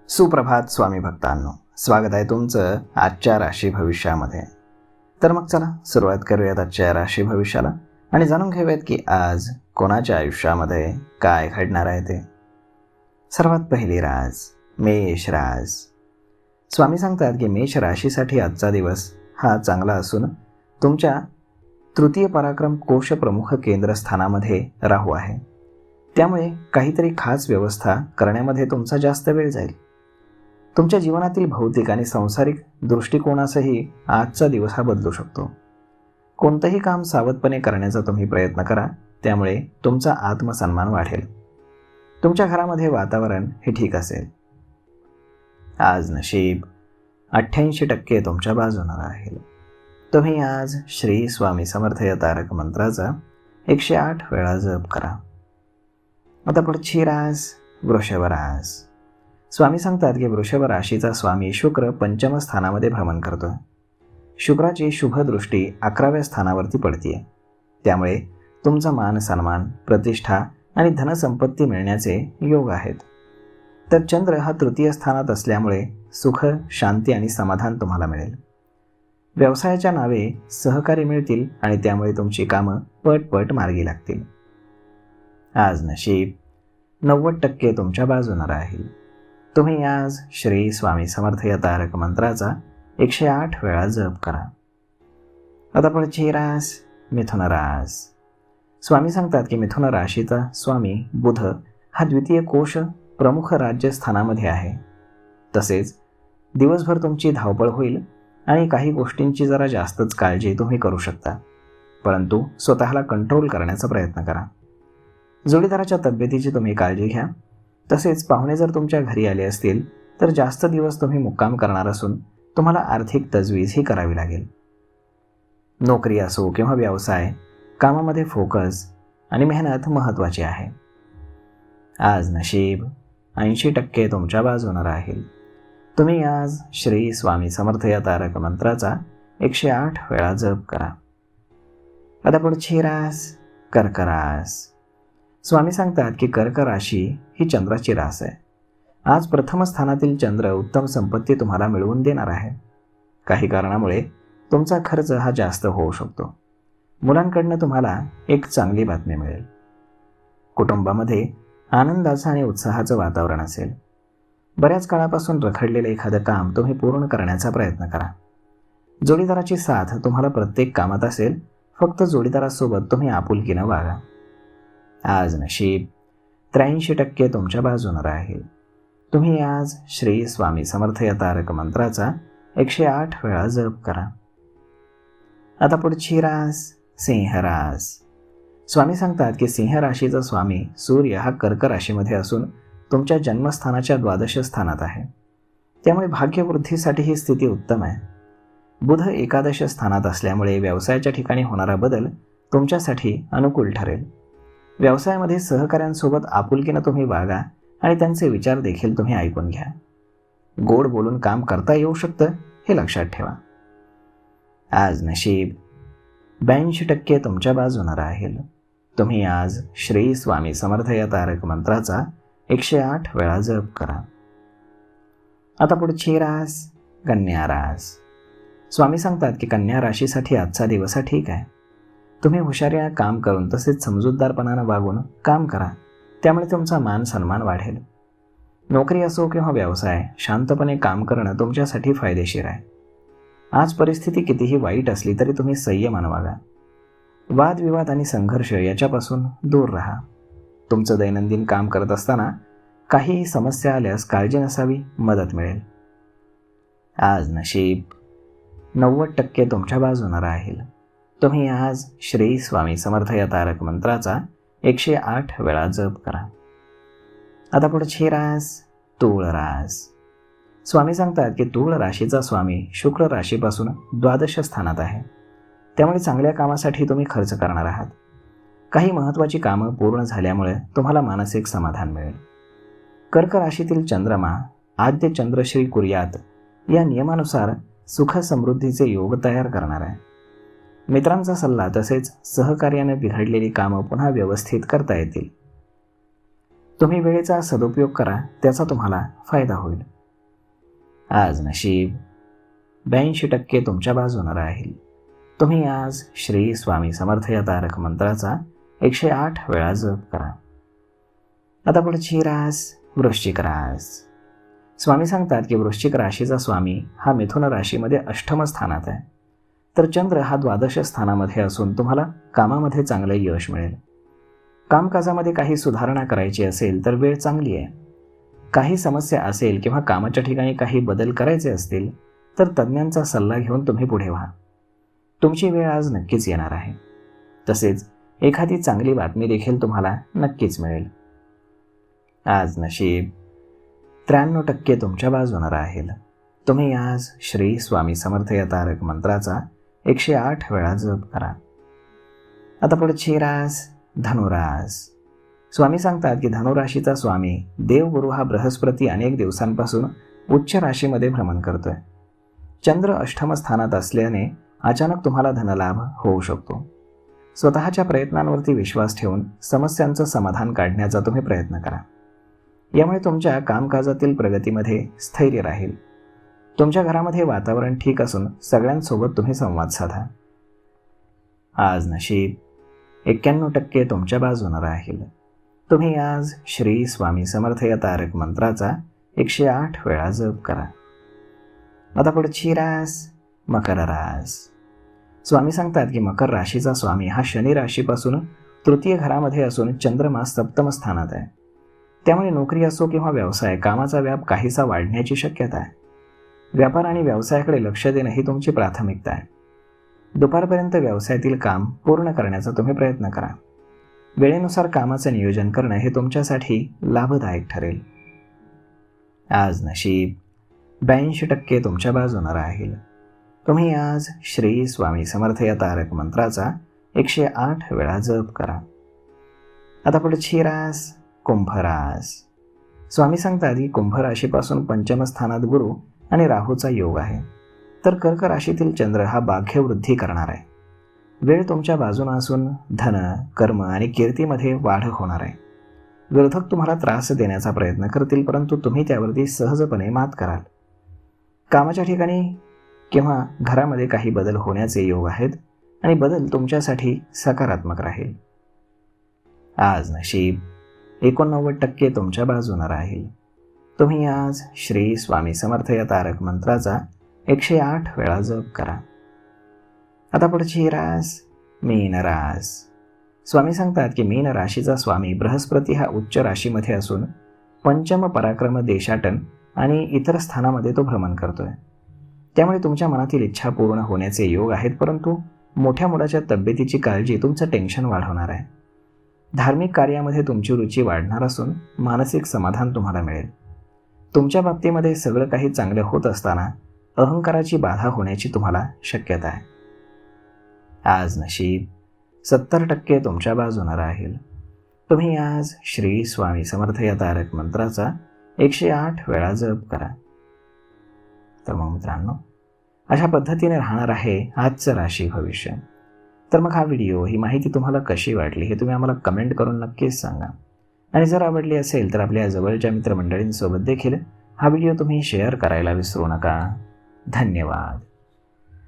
सुप्रभात स्वामी भक्तांनो, स्वागत आहे तुमचं आजच्या राशी भविष्यामध्ये. तर मग चला सुरुवात करूयात आजच्या राशी भविष्याला आणि जाणून घेऊयात की आज कोणाच्या आयुष्यामध्ये काय घडणार आहे ते. सर्वात पहिली रास मेष रास. स्वामी सांगतात की मेष राशीसाठी आजचा दिवस हा चांगला असून तुमच्या तृतीय पराक्रम कोश प्रमुख केंद्रस्थानामध्ये राहू आहे. त्यामुळे काहीतरी खास व्यवस्था करण्यामध्ये तुमचा जास्त वेळ जाईल. तुमच्या जीवनातील भौतिक आणि सांसारिक दृष्टिकोनासही आजचा दिवस हा बदलू शकतो. कोणतंही काम सावधपणे करण्याचा तुम्ही प्रयत्न करा, त्यामुळे तुमचा आत्मसन्मान वाढेल. तुमच्या घरामध्ये वातावरण हे ठीक असेल. आज नशीब 88% तुमच्या बाजूने राहील. तुम्ही आज श्री स्वामी समर्थ या तारक मंत्राचा 108 वेळा जप करा. आता पुढची रास वृषभ रास. स्वामी सांगतात की वृषभ राशीचा स्वामी शुक्र पंचम स्थानामध्ये भ्रमण करतोय. शुक्राची शुभ दृष्टी 11व्या स्थानावरती पडतीये. त्यामुळे तुमचा मान सन्मान, प्रतिष्ठा आणि धनसंपत्ती मिळण्याचे योग आहेत. तर चंद्र हा तृतीय स्थानात असल्यामुळे सुख, शांती आणि समाधान तुम्हाला मिळेल. व्यवसायाच्या नावे सहकारी मिळतील आणि त्यामुळे तुमची कामं पटपट मार्गी लागतील. आज नशीब 90% तुमच्या बाजूने राहील. तुम्ही आज श्री स्वामी समर्थ या तारक मंत्राचा 108 वेळा जप करा. आता पुढची रास मिथुन रास. स्वामी सांगतात की मिथुन राशीचा स्वामी बुध हा द्वितीय कोश प्रमुख राज्यस्थानामध्ये आहे. तसेच दिवसभर तुमची धावपळ होईल आणि काही गोष्टींची जरा जास्तच काळजी तुम्ही करू शकता, परंतु स्वतःला कंट्रोल करण्याचा प्रयत्न करा. जोडीदाराच्या तब्येतीची तुम्ही काळजी घ्या. तसेच पाहुणे जर तुमच्या घरी आले असतील तर जास्त दिवस तुम्ही मुक्काम करणार असून तुम्हाला आर्थिक तजवीज ही करावी लागेल. नोकरी असो किंवा व्यवसाय, कामामध्ये फोकस आणि मेहनत महत्त्वाची आहे. आज नशीब 80% तुमच्या बाजूने राहील. तुम्ही आज श्री स्वामी समर्थ या तारक मंत्राचा 108 वेळा जप करा. आता पुढची रास कर्क रास. स्वामी सांगतात की कर्क राशी ही चंद्राची रास आहे. आज प्रथम स्थानातील चंद्र उत्तम संपत्ती तुम्हाला मिळवून देणार आहे. काही कारणामुळे तुमचा खर्च हा जास्त होऊ शकतो. मुलांकडनं तुम्हाला एक चांगली बातमी मिळेल. कुटुंबामध्ये आनंदाचं आणि उत्साहाचं वातावरण असेल. बऱ्याच काळापासून रखडलेलं एखादं काम तुम्ही पूर्ण करण्याचा प्रयत्न करा. जोडीदाराची साथ तुम्हाला प्रत्येक कामात असेल. फक्त जोडीदारासोबत तुम्ही आपुलकीनं वागा. आज नशीब 83% तुमच्या बाजूने राहील. तुम्ही आज श्री स्वामी समर्थ या तारक मंत्राचा 108 वेळा जप करा. आता पुढची रास सिंह रास. स्वामी सांगतात की सिंह राशीचा स्वामी सूर्य हा कर्क राशीमध्ये असून तुमच्या जन्मस्थानाच्या 12 स्थानात आहे. त्यामुळे भाग्यवृद्धीसाठी ही स्थिती उत्तम आहे. बुध 11 स्थानात असल्यामुळे व्यवसायाच्या ठिकाणी होणारा बदल तुमच्यासाठी अनुकूल ठरेल. व्यवसायामध्ये सहकाऱ्यांसोबत आपुलकीनं तुम्ही वागा आणि त्यांचे विचार देखील तुम्ही ऐकून घ्या. गोड बोलून काम करता येऊ शकतं, हे लक्षात ठेवा. आज नशीब 82% तुमच्या बाजूने राहील. तुम्ही आज श्री स्वामी समर्थ या तारक मंत्राचा 108 वेळा जप करा. आता पुढची रास कन्या रास. स्वामी सांगतात की कन्या राशीसाठी आजचा दिवस हा ठीक आहे. तुम्ही हुशारीनं काम करून तसेच समजूतदारपणानं वागून काम करा, त्यामुळे तुमचा मान सन्मान वाढेल. नोकरी असो किंवा व्यवसाय, शांतपणे काम करणं तुमच्यासाठी फायदेशीर आहे. आज परिस्थिती कितीही वाईट असली तरी तुम्ही संयमानं वागा. वादविवाद आणि संघर्ष याच्यापासून दूर राहा. तुमचं दैनंदिन काम करत असताना काहीही समस्या आल्यास काळजी नसावी, मदत मिळेल. आज नशीब 90% तुमच्या बाजूने राहील. तुम्ही आज श्री स्वामी समर्थ या तारक मंत्राचा 108 वेळा जप करा. आता पुढची रास तूळ रास. स्वामी सांगतात की तूळ राशीचा स्वामी शुक्र राशीपासून 12 स्थानात आहे. त्यामुळे चांगल्या कामासाठी तुम्ही खर्च करणार आहात. काही महत्त्वाची कामं पूर्ण झाल्यामुळे तुम्हाला मानसिक समाधान मिळेल. कर्क राशीतील चंद्रमा आद्य चंद्रश्री कुर्यात या नियमानुसार सुख समृद्धीचे योग तयार करणार आहे. मित्रांचा सल्ला तसेच सहकार्याने बिघडलेली कामं पुन्हा व्यवस्थित करता येतील. तुम्ही वेळेचा सदुपयोग करा, त्याचा तुम्हाला फायदा होईल. आज नशीब 82% तुमच्या बाजूने राहील. तुम्ही आज श्री स्वामी समर्थ या तारक मंत्राचा 108 वेळा जप करा. आता पुढची रास वृश्चिक रास. स्वामी सांगतात की वृश्चिक राशीचा स्वामी हा मिथुन राशीमध्ये 8म स्थानात आहे, तर चंद्र हा 12 स्थानामध्ये असून तुम्हाला कामामध्ये चांगले यश मिळेल. कामकाजामध्ये काही सुधारणा करायची असेल तर वेळ चांगली आहे. काही समस्या असेल किंवा कामाच्या ठिकाणी काही बदल करायचे असतील तर तज्ज्ञांचा सल्ला घेऊन तुम्ही पुढे व्हा. तुमची वेळ आज नक्कीच येणार आहे. तसेच एखादी चांगली बातमी देखील तुम्हाला नक्कीच मिळेल. आज नशीब 93% तुमच्या बाजूने राहील. तुम्ही आज श्री स्वामी समर्थ या तारक मंत्राचा 108 वेळा जप करा. आता पुढची रास धनुरास. स्वामी सांगतात की धनुराशीचा स्वामी देवगुरु हा बृहस्पती अनेक दिवसांपासून उच्च राशीमध्ये भ्रमण करतोय. चंद्र 8म स्थानात असल्याने अचानक तुम्हाला धनलाभ होऊ शकतो. स्वतःच्या प्रयत्नांवरती विश्वास ठेवून समस्यांचं समाधान काढण्याचा तुम्ही प्रयत्न करा. यामुळे तुमच्या कामकाजातील प्रगतीमध्ये स्थैर्य राहील. तुमच्या घरामध्ये वातावरण ठीक असून सगळ्यांसोबत तुम्ही संवाद साधा. आज नशीब 91% तुमच्या बाजूने राहील. तुम्ही आज श्री स्वामी समर्थ या तारक मंत्राचा 108 वेळा जप करा. आता पुढची रास मकर रास. स्वामी सांगतात की मकर राशीचा स्वामी हा शनी राशीपासून तृतीय घरामध्ये असून चंद्रमा 7म स्थानात आहे. त्यामुळे नोकरी असो किंवा व्यवसाय, कामाचा व्याप काहीसा वाढण्याची शक्यता आहे. व्यापार आणि व्यवसायाकडे लक्ष देणं ही तुमची प्राथमिकता आहे. दुपारपर्यंत व्यवसायातील काम पूर्ण करण्याचा तुम्ही प्रयत्न करा. वेळेनुसार कामाचं नियोजन करणं हे तुमच्यासाठी लाभदायक ठरेल. आज नशीब 82% तुमच्या बाजूने राहील. तुम्ही आज श्री स्वामी समर्थ या तारक मंत्राचा 108 वेळा जप करा. आता पुढची रास कुंभ रास. स्वामी सांगतात की कुंभ राशीपासून 5म स्थानात गुरु आणि राहूचा योग आहे, तर कर्क राशीतील चंद्र हा भाग्यवृद्धी करणार आहे. वेळ तुमच्या बाजूने असून धन, कर्म आणि कीर्तीमध्ये वाढ होणार आहे. विरोधक तुम्हाला त्रास देण्याचा प्रयत्न करतील, परंतु तुम्ही त्यावरती सहजपणे मात कराल. कामाच्या ठिकाणी किंवा घरामध्ये काही बदल होण्याचे योग आहेत आणि बदल तुमच्यासाठी सकारात्मक राहील. आज नशीब 89% तुमच्या बाजूने राहील. तुम्ही आज श्री स्वामी समर्थ या तारक मंत्राचा 108 वेळा जप करा. आता पुढची रास मीन रास. स्वामी सांगतात की मीन राशीचा स्वामी बृहस्पती हा उच्च राशीमध्ये असून 5म पराक्रम, देशाटन आणि इतर स्थानामध्ये तो भ्रमण करतोय. त्यामुळे तुमच्या मनातील इच्छा पूर्ण होण्याचे योग आहेत, परंतु मोठ्या मुलाच्या तब्येतीची काळजी तुमचं टेन्शन वाढवणार आहे. धार्मिक कार्यामध्ये तुमची रुची वाढणार असून मानसिक समाधान तुम्हाला मिळेल. तुमच्या बाबतीमध्ये सगळं काही चांगले होत असताना अहंकाराची बाधा होण्याची तुम्हाला शक्यता आहे. आज नशीब 70% तुमच्या बाजूने राहील. तुम्ही आज श्री स्वामी समर्थ या तारक मंत्राचा 108 वेळा जप करा. तर मग मित्रांनो, अशा पद्धतीने राहणार आहे आजचं राशी भविष्य. तर मग हा व्हिडिओ, ही माहिती तुम्हाला कशी वाटली हे तुम्ही आम्हाला कमेंट करून नक्कीच सांगा. आणि जर आवडली असेल तर आपल्या जवळच्या मित्रमंडळींसोबत देखील हा व्हिडिओ तुम्ही शेअर करायला विसरू नका. धन्यवाद.